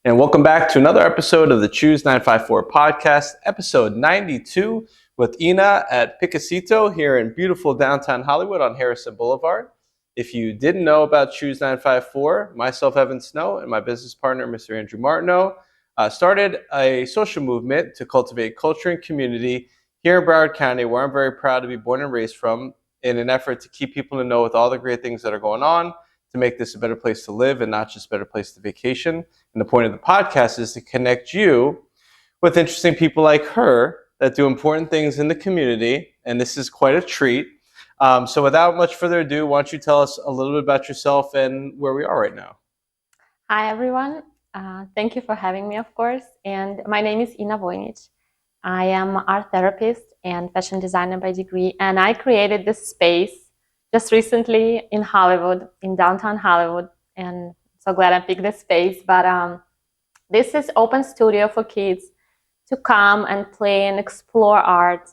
And welcome back to another episode of the Choose954 podcast, episode 92, with Ina at Picassito here in beautiful downtown Hollywood on Harrison Boulevard. If you didn't know about Choose954, myself, Evan Snow, and my business partner, Mr. Andrew Martineau, started a social movement to cultivate culture and community here in Broward County, where I'm very proud to be born and raised from, in an effort to keep people in the know with all the great things that are going on, to make this a better place to live and not just a better place to vacation. And the point of the podcast is to connect you with interesting people like her that do important things in the community. And this is quite a treat. So without much further ado, why don't you tell us a little bit about yourself and where we are right now? Hi, everyone. Thank you for having me, of course. And my name is Ina Vojnic. I am an art therapist and fashion designer by degree. And I created this space just recently in Hollywood, in downtown Hollywood. And so glad I picked this space. But this is open studio for kids to come and play and explore art,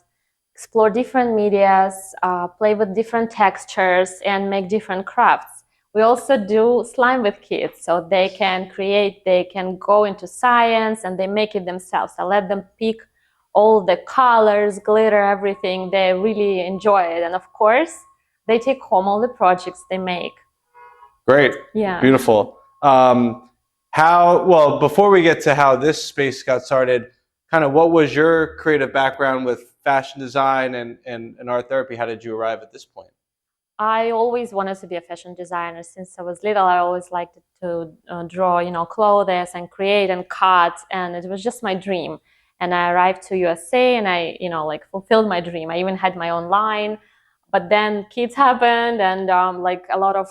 explore different medias, play with different textures, and make different crafts. We also do slime with kids, so they can create, they can go into science, and they make it themselves. I let them pick all the colors, glitter, everything. They really enjoy it. And of course, they take home all the projects they make. Great. Yeah. Beautiful. Before we get to how this space got started, kind of what was your creative background with fashion design and art therapy? How did you arrive at this point? I always wanted to be a fashion designer. Since I was little, I always liked to draw, clothes and create and cut, and it was just my dream. And I arrived to USA and I, fulfilled my dream. I even had my own line, but then kids happened and a lot of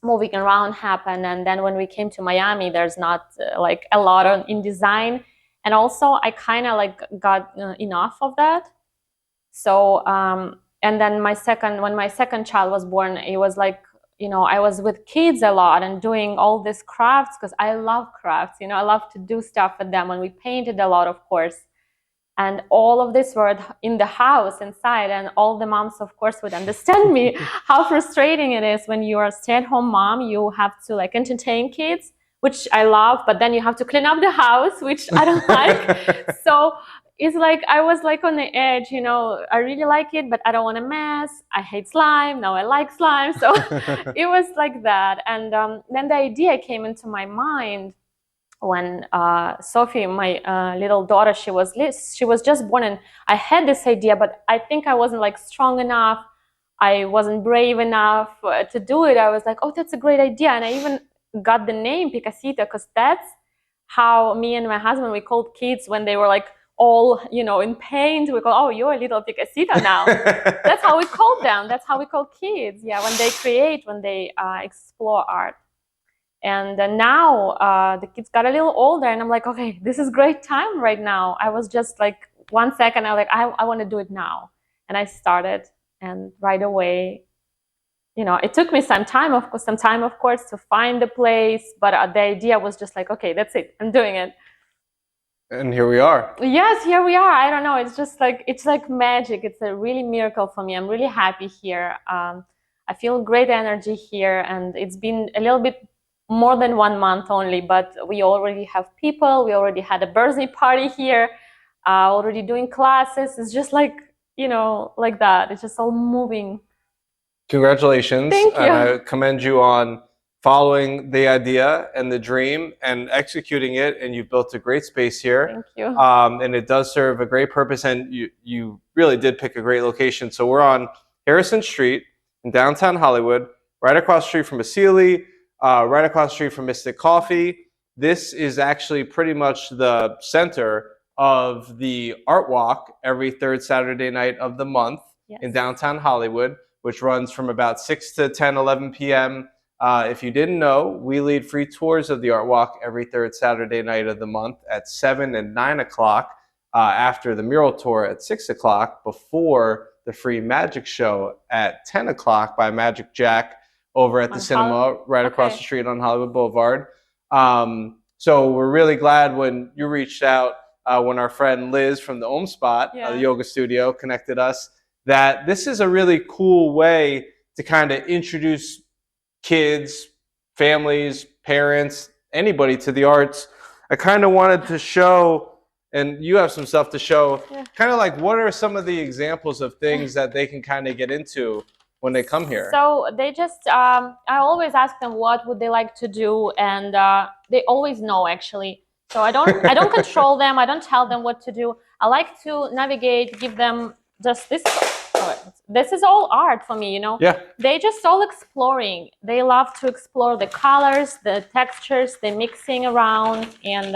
moving around happened. And then when we came to Miami, there's not a lot in design. And also I kind of got enough of that. So, and then when my second child was born, it was I was with kids a lot and doing all these crafts because I love crafts. I love to do stuff with them. And we painted a lot, of course. And all of this were in the house inside. And all the moms, of course, would understand me how frustrating it is when you're a stay-at-home mom. You have to entertain kids, which I love, but then you have to clean up the house, which I don't like. So it's I was on the edge, I really like it, but I don't want to mess. I hate slime. Now I like slime. So it was like that. And then the idea came into my mind when Sophie, my little daughter, she was just born, and I had this idea, but I think I wasn't strong enough. I wasn't brave enough to do it. I was like, oh, that's a great idea. And I even got the name Picassito because that's how me and my husband, we called kids when they were all, in paint. We call, oh, you're a little Picassito now. That's how we call them. That's how we call kids. Yeah, when they create, when they explore art. And now the kids got a little older, and I'm like, okay, this is great time right now. I was just 1 second, I was I want to do it now. And I started, and right away, it took me some time, of course, to find the place. But the idea was just okay, that's it. I'm doing it. And here we are. Yes, here we are. I don't know. It's just it's like magic. It's a really miracle for me. I'm really happy here. I feel great energy here, and it's been a little bit more than 1 month only, but we already have people. We already had a birthday party here, already doing classes. It's just like that. It's just all moving. Congratulations. Thank you. And I commend you on following the idea and the dream and executing it. And you've built a great space here. Thank you. And it does serve a great purpose. And you really did pick a great location. So we're on Harrison Street in downtown Hollywood, right across the street from Basili, right across the street from Mystic Coffee. This is actually pretty much the center of the Art Walk every third Saturday night of the month. Yes. In downtown Hollywood, which runs from about 6 to 10, 11 p.m. If you didn't know, we lead free tours of the Art Walk every third Saturday night of the month at 7 and 9 o'clock, after the mural tour at 6 o'clock, before the free magic show at 10 o'clock by Magic Jack over at the cinema right across the street on Hollywood Boulevard. So we're really glad when you reached out, when our friend Liz from the Om Spot, the yoga studio, connected us, that this is a really cool way to kind of introduce kids, families, parents, anybody to the arts I kind of wanted to show, and you have some stuff to show, Yeah. kind of like what are some of the examples of things that they can kind of get into when they come here? So they just, I always ask them what would they like to do, and they always know actually. So I don't control them. I don't tell them what to do. I like to navigate, give them just this. This is all art for me, you know. Yeah. They just all exploring. They love to explore the colors, the textures, the mixing around, and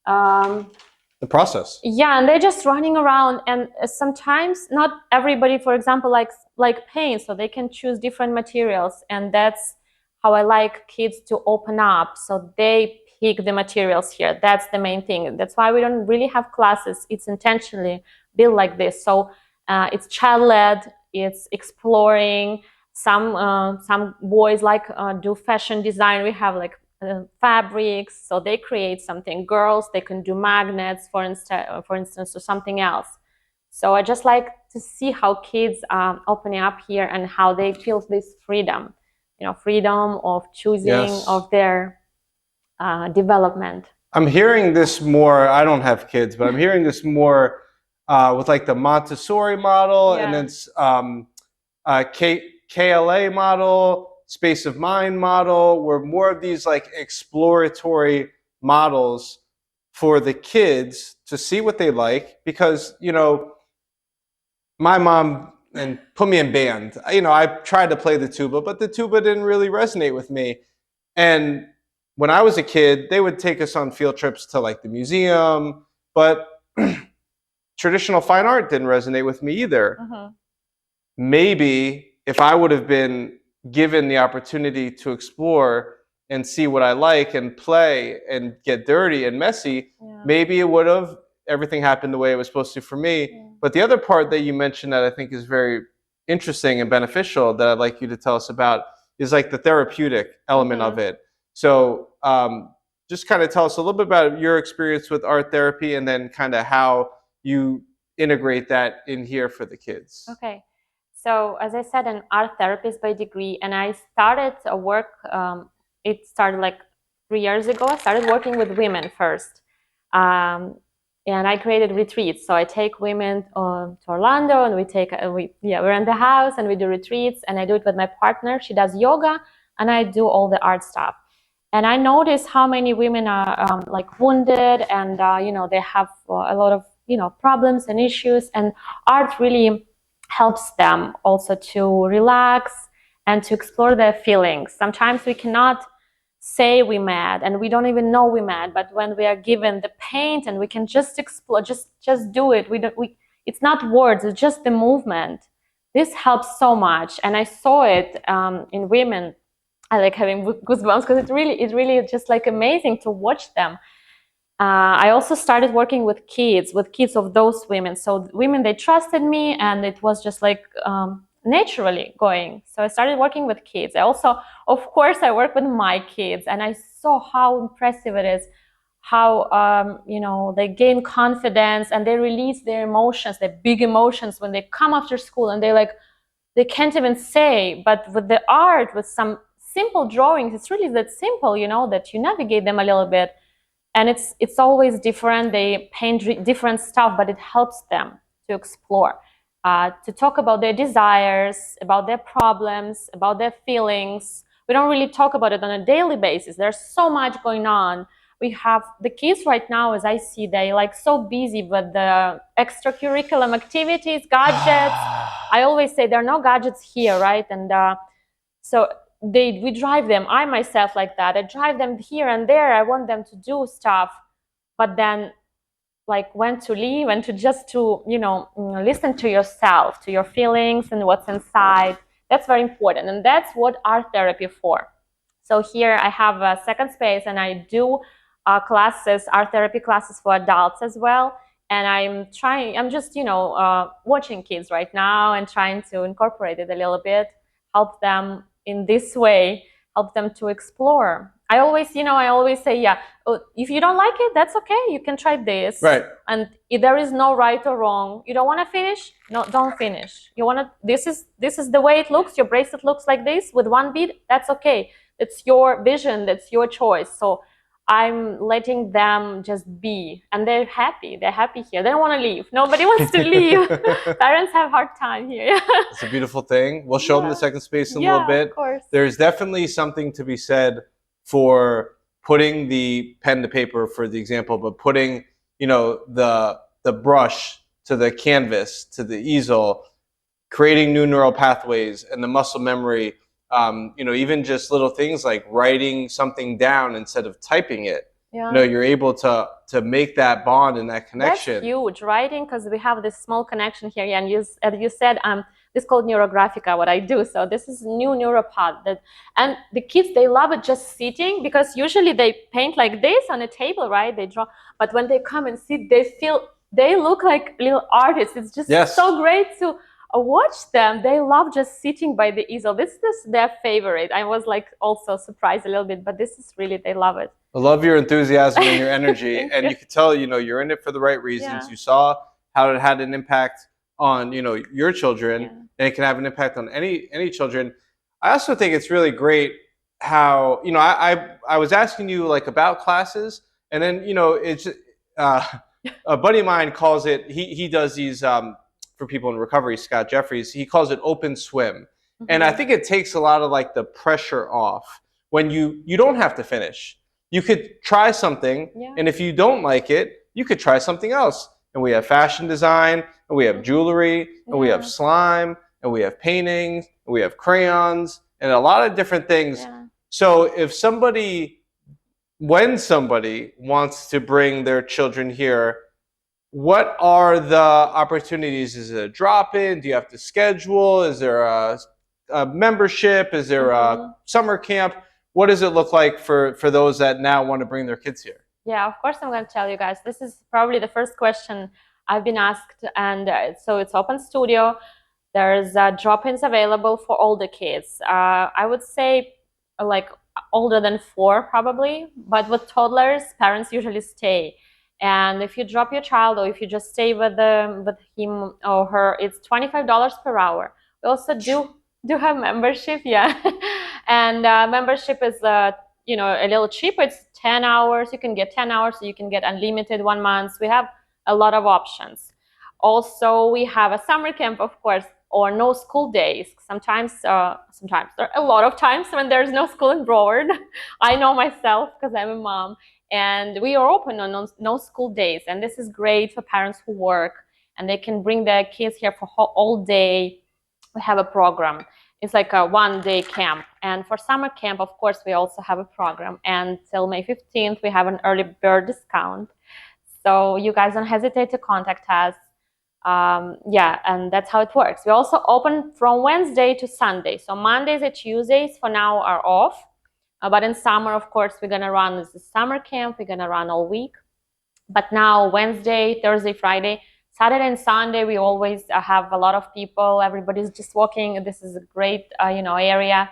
the process. yeah, and they're just running around. And sometimes not everybody, for example, like paint, so they can choose different materials, and that's how I like kids to open up. So they pick the materials here. That's the main thing. That's why we don't really have classes. It's intentionally built like this. So it's child-led. It's exploring. Some boys like do fashion design. We have like fabrics, so they create something. Girls, they can do magnets, for instance, or something else. So I just like to see how kids are opening up here and how they feel this freedom, you know, freedom of choosing, Yes. of their development. I'm hearing this more. I don't have kids, but I'm hearing this more with like the Montessori model, Yeah. and then KLA model, space of mind model, were more of these like exploratory models for the kids to see what they like. Because, you know, my mom and put me in band. You know, I tried to play the tuba, but the tuba didn't really resonate with me. And when I was a kid, they would take us on field trips to like the museum, but traditional fine art didn't resonate with me either. Maybe if I would have been given the opportunity to explore and see what I like and play and get dirty and messy, maybe it would have, everything happened the way it was supposed to for me. Yeah. But the other part that you mentioned that I think is very interesting and beneficial that I'd like you to tell us about is like the therapeutic element of it. So just kind of tell us a little bit about your experience with art therapy, and then kind of how you integrate that in here for the kids. Okay. So as I said, an art therapist by degree, and I started a work, it started like 3 years ago. I started working with women first. And I created retreats. So I take women to Orlando, and we're in the house and we do retreats, and I do it with my partner. She does yoga and I do all the art stuff. And I notice how many women are like wounded, and you know, they have a lot of, you know, problems and issues, and art really helps them also to relax and to explore their feelings. Sometimes we cannot say we're mad, and we don't even know we're mad, but when we are given the paint and we can just explore, just do it. It's not words, it's just the movement. This helps so much, and I saw it in women. I like having goosebumps because it really is just like amazing to watch them. I also started working with kids of those women. So women, they trusted me, and it was just like naturally going. So I started working with kids. I also, of course, I work with my kids, and I saw how impressive it is, how you know, they gain confidence and they release their emotions, their big emotions, when they come after school, and they can't even say. But with the art, with some simple drawings, it's really that simple, you know, that you navigate them a little bit. And it's always different. They paint different stuff, but it helps them to explore, to talk about their desires, about their problems, about their feelings. We don't really talk about it on a daily basis. There's so much going on. We have the kids right now, as I see, they like so busy with the extracurricular activities, gadgets. I always say there are no gadgets here, right? And so we drive them. I myself like that. I drive them here and there. I want them to do stuff, but then like when to leave and to just to, you know, listen to yourself, to your feelings and what's inside. That's very important, and that's what art therapy for. So here I have a second space, and I do classes, art therapy classes for adults as well. And I'm just, you know, watching kids right now and trying to incorporate it a little bit, help them in this way, help them to explore. I always say, yeah, if you don't like it, that's okay. You can try this. Right. And if there is no right or wrong. You don't want to finish? No, don't finish. You want to, this is the way it looks. Your bracelet looks like this with one bead. That's okay. It's your vision. That's your choice. So I'm letting them just be, and they're happy. They're happy here. They don't want to leave. Nobody wants to leave. Parents have a hard time here. It's a beautiful thing. We'll show them the second space in a little bit. Of course. There's definitely something to be said for putting the pen to paper, for the example, but putting, you know, the brush to the canvas, to the easel, creating new neural pathways and the muscle memory. You know, even just little things like writing something down instead of typing it. Yeah. You know, you're able to make that bond and that connection. That's huge, writing, because we have this small connection here. And as you said, this is called neurographica, what I do. So this is new neuropod that, and the kids, they love it just sitting, because usually they paint like this on a table, right? They draw, but when they come and sit, they look like little artists. It's just so great to watch them. They love just sitting by the easel. This is their favorite. I was like also surprised a little bit, but this is really, they love it. I love your enthusiasm and your energy. And you can tell, you know, you're in it for the right reasons. You saw how it had an impact on, you know, your children, and it can have an impact on any children. I also think it's really great how, you know, I was asking you like about classes, and then, you know, it's a buddy of mine calls it, he does these for people in recovery, Scott Jeffries, he calls it open swim. And I think it takes a lot of like the pressure off when you don't have to finish. You could try something, and if you don't like it, you could try something else. And we have fashion design, and we have jewelry, and we have slime, and we have paintings, and we have crayons, and a lot of different things. So if when somebody wants to bring their children here, what are the opportunities? Is it a drop-in? Do you have to schedule? Is there a membership? Is there a summer camp? What does it look like for those that now want to bring their kids here? Yeah, of course I'm going to tell you guys. This is probably the first question I've been asked. And so it's open studio. There's drop-ins available for all the kids. I would say like older than 4 probably. But with toddlers, parents usually stay. And if you drop your child, or if you just stay with him or her, it's $25 per hour. We also do have membership, and membership is you know, a little cheaper. It's 10 hours. You can get 10 hours, so you can get unlimited 1 month. We have a lot of options. Also, we have a summer camp, of course, or no school days. Sometimes there are a lot of times when there's no school in Broward. I know myself because I'm a mom. And we are open on no school days. And this is great for parents who work, and they can bring their kids here for all day. We have a program. It's like a 1-day camp. And for summer camp, of course, we also have a program. And till May 15th, we have an early bird discount. So you guys don't hesitate to contact us. And that's how it works. We also open from Wednesday to Sunday. So Mondays and Tuesdays for now are off. But in summer, of course, we're going to run this summer camp. We're going to run all week. But now Wednesday, Thursday, Friday, Saturday and Sunday, we always have a lot of people. Everybody's just walking. This is a great, you know, area.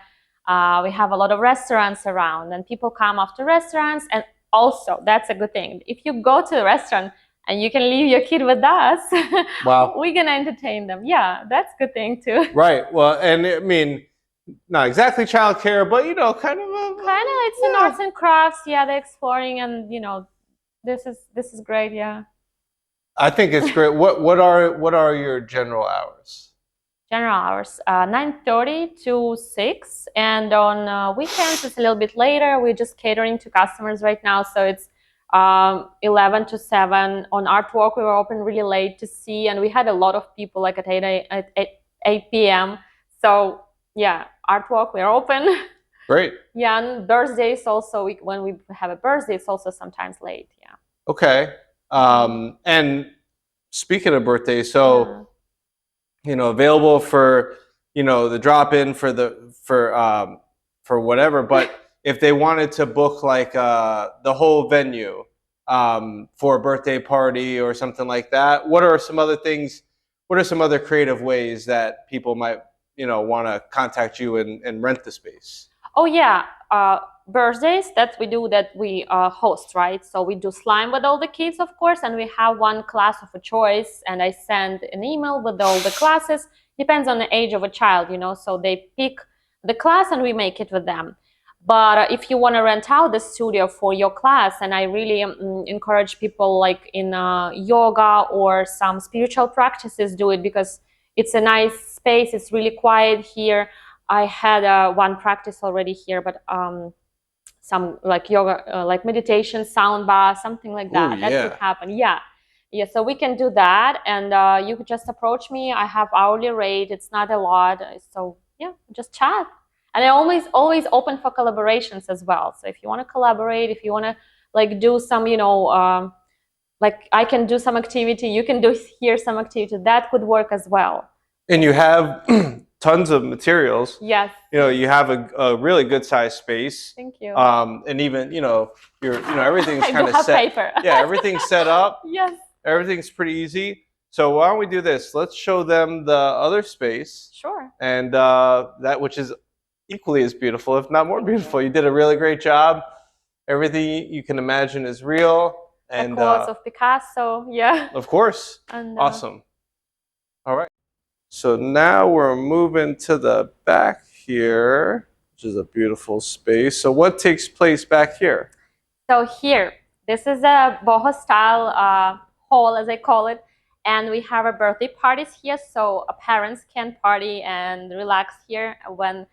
We have a lot of restaurants around, and people come after restaurants. And also, that's a good thing. If you go to a restaurant and you can leave your kid with us, wow, we're going to entertain them. Yeah, that's a good thing too. Right. Well, and I mean, not exactly childcare, but, you know, kind of it's an arts and crafts. Yeah, they're exploring, and, you know, this is great. Yeah. I think it's great. What are your general hours? General hours, 9:30 to 6, and on weekends it's a little bit later. We're just catering to customers right now, so it's 11 to 7. On Artwalk, we were open really late to see, and we had a lot of people like at 8 p.m. So yeah, Artwalk, we're open. Great. Yeah, and birthdays also. When we have a birthday, it's also sometimes late. Yeah. Okay. And speaking of birthdays, so you know, available for, you know, the drop-in for whatever. But if they wanted to book like the whole venue for a birthday party or something like that, what are some other things? What are some other creative ways that people might, you know, want to contact you and rent the space? Oh yeah, birthdays that we host, right? So we do slime with all the kids, of course, and we have one class of a choice, and I send an email with all the classes. Depends on the age of a child, you know, so they pick the class and we make it with them. But if you want to rent out the studio for your class, and I really encourage people like in yoga or some spiritual practices do it, because it's a nice space. It's really quiet here. I had one practice already here, but some like yoga, like meditation, sound bath, something like that. Ooh, That yeah. could happen. Yeah. Yeah, so we can do that, and you could just approach me. I have hourly rate. It's not a lot, so yeah, just chat. And I always open for collaborations as well. So if you want to collaborate, if you want to like do some, like I can do some activity, you can do here some activity. That could work as well. And you have tons of materials. Yes. You have a really good sized space. Thank you. And even everything's I kind do of have set. paper. Yeah, everything's set up. Yes. Everything's pretty easy. So why don't we do this? Let's show them the other space. Sure. And that which is equally as beautiful, if not more beautiful. You did a really great job. Everything you can imagine is real. And the quotes of Picasso, yeah. Of course. And, awesome. All right. So now we're moving to the back here, which is a beautiful space. So what takes place back here? So here, this is a boho style hall, as I call it. And we have our birthday parties here, so parents can party and relax here when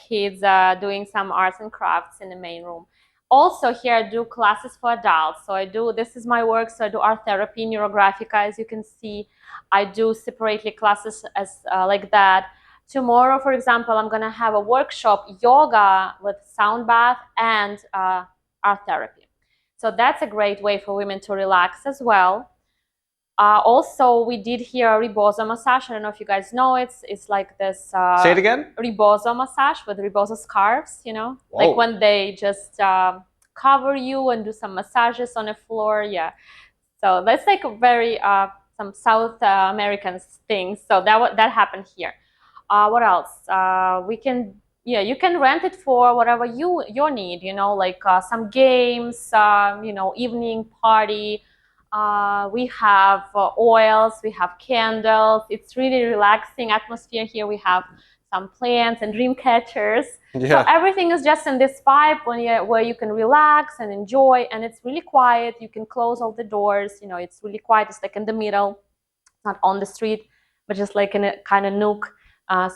kids are doing some arts and crafts in the main room. Also here I do classes for adults. So this is my work, so I do art therapy, neurographica, as you can see. I do separately classes as like that. Tomorrow, for example, I'm gonna have a workshop, yoga with sound bath and art therapy. So that's a great way for women to relax as well. Also, we did here a rebozo massage. I don't know if you guys know it. It's like this. Say it again. Rebozo massage with rebozo scarves. Whoa. Like when they just cover you and do some massages on the floor. Yeah. So that's like a very some South American things. So that happened here. What else? You can rent it for whatever your need. Like some games. Evening party. We have oils, we have candles. It's really relaxing atmosphere here. We have some plants and dream catchers. Yeah. So everything is just in this vibe where you can relax and enjoy, and it's really quiet. You can close all the doors. It's really quiet. It's like in the middle, not on the street, but just like in a kind of nook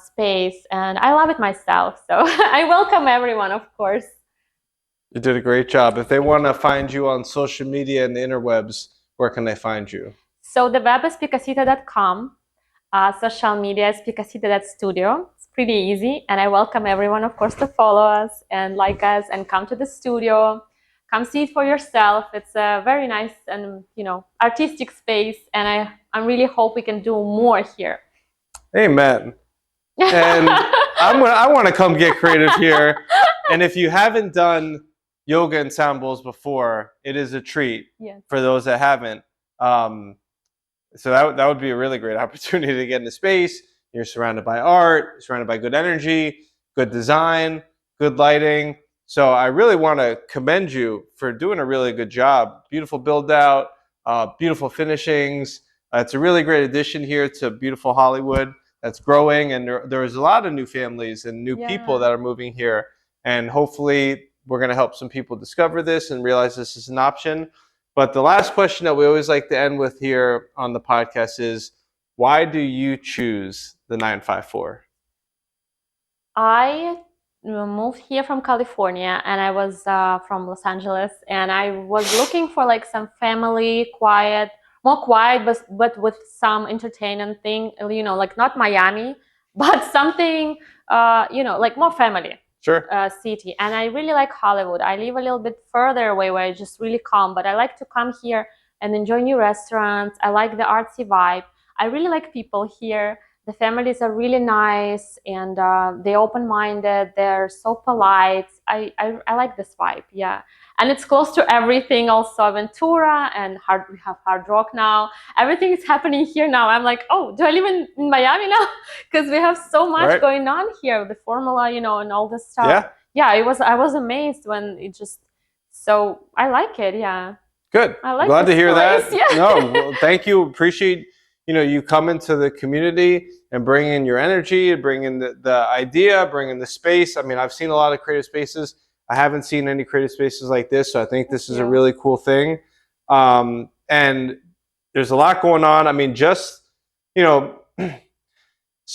space. And I love it myself. So I welcome everyone, of course. You did a great job. If they want to find you on social media and the interwebs, where can they find you? So the web is Picassito.com. Social media is Picassito.studio. It's pretty easy. And I welcome everyone, of course, to follow us and like us and come to the studio. Come see it for yourself. It's a very nice and, artistic space. And I really hope we can do more here. Amen. And I want to come get creative here. And if you haven't done yoga and sound bowls before, it is a treat. Yes. For those that haven't. So that would be a really great opportunity to get into space. You're surrounded by art, you're surrounded by good energy, good design, good lighting. So I really want to commend you for doing a really good job. Beautiful build out, beautiful finishings. It's a really great addition here to beautiful Hollywood that's growing, and there's a lot of new families and new people that are moving here. And hopefully we're going to help some people discover this and realize this is an option. But the last question that we always like to end with here on the podcast is, why do you choose the 954? I moved here from California, and I was from Los Angeles, and I was looking for like some family, more quiet, but with some entertainment thing, like not Miami, but something, like more family. Sure. City. And I really like Hollywood. I live a little bit further away where it's just really calm, but I like to come here and enjoy new restaurants. I like the artsy vibe. I really like people here. The families are really nice, and they're open-minded. They're so polite. I like this vibe, yeah. And it's close to everything, also Ventura, and we have Hard Rock now. Everything is happening here now. I'm like, oh, do I live in Miami now? Because we have so much going on here, the Formula, and all this stuff. Yeah, I was amazed when it just, so I like it, yeah. Good. Glad to hear that. Yeah. No, well, thank you. Appreciate you come into the community and bring in your energy, and bring in the idea, bring in the space. I mean, I've seen a lot of creative spaces. I haven't seen any creative spaces like this, so I think this is a you. really cool thing. And there's a lot going on. I mean, just, you know,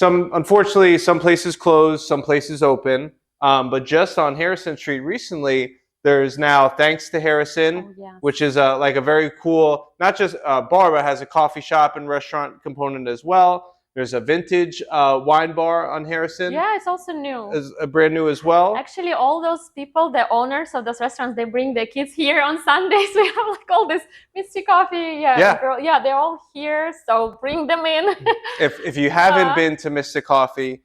unfortunately, some places closed, some places open. But just on Harrison Street recently, there's now, thanks to Harrison, which is like a very cool, not just bar, but has a coffee shop and restaurant component as well. There's a vintage wine bar on Harrison. Yeah, it's also new. Is brand new as well. Actually, all those people, the owners of those restaurants, they bring their kids here on Sundays. We have like all this Misty Coffee. Yeah, they're all here. So bring them in. If you haven't been to Mystic Coffee,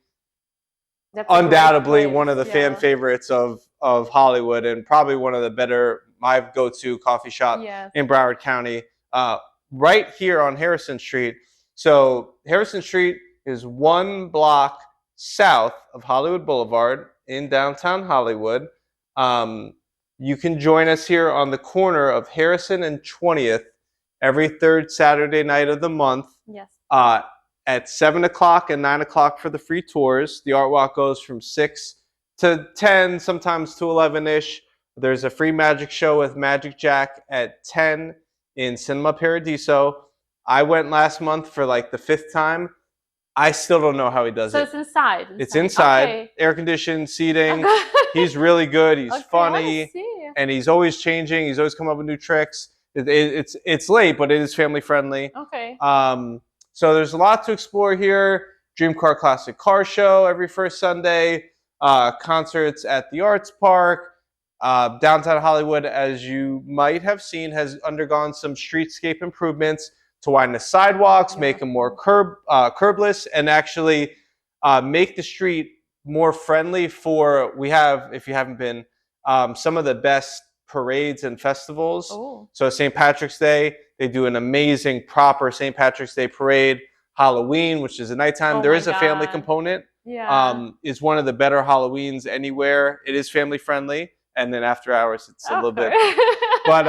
undoubtedly one of the fan favorites of Hollywood, and probably one of the better, my go-to coffee shop in Broward County, right here on Harrison Street. So Harrison Street is 1 block south of Hollywood Boulevard in downtown Hollywood. You can join us here on the corner of Harrison and 20th every third Saturday night of the month. Yes. At 7 o'clock and 9 o'clock for the free tours. The art walk goes from 6 to 10, sometimes to 11-ish. There's a free magic show with Magic Jack at 10 in Cinema Paradiso. I went last month for like the 5th time. I still don't know how he does it. So it's inside. It's inside, okay. Air-conditioned seating. He's really good. He's funny, and he's always changing. He's always come up with new tricks. It's late, but it is family friendly. Okay. So there's a lot to explore here. Dream Car Classic Car Show every first Sunday. Concerts at the Arts Park. Downtown Hollywood, as you might have seen, has undergone some streetscape improvements to widen the sidewalks, make them more curbless, and actually make the street more friendly for, we have, if you haven't been, some of the best parades and festivals. Oh. So St. Patrick's Day, they do an amazing proper St. Patrick's Day parade. Halloween, which is at nighttime. There is a family component. Yeah. Is one of the better Halloweens anywhere. It is family friendly. And then after hours, it's a little bit. But,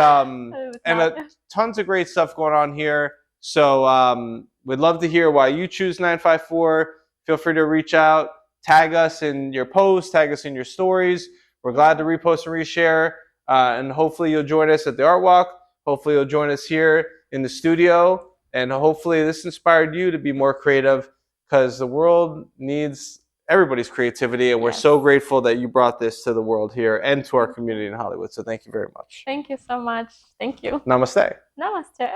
tons of great stuff going on here. So we'd love to hear why you choose 954. Feel free to reach out. Tag us in your posts. Tag us in your stories. We're glad to repost and reshare. And hopefully you'll join us at the Art Walk. Hopefully you'll join us here in the studio. And hopefully this inspired you to be more creative, because the world needs everybody's creativity. And we're so grateful that you brought this to the world here and to our community in Hollywood. So thank you very much. Thank you so much. Thank you. Namaste. Namaste.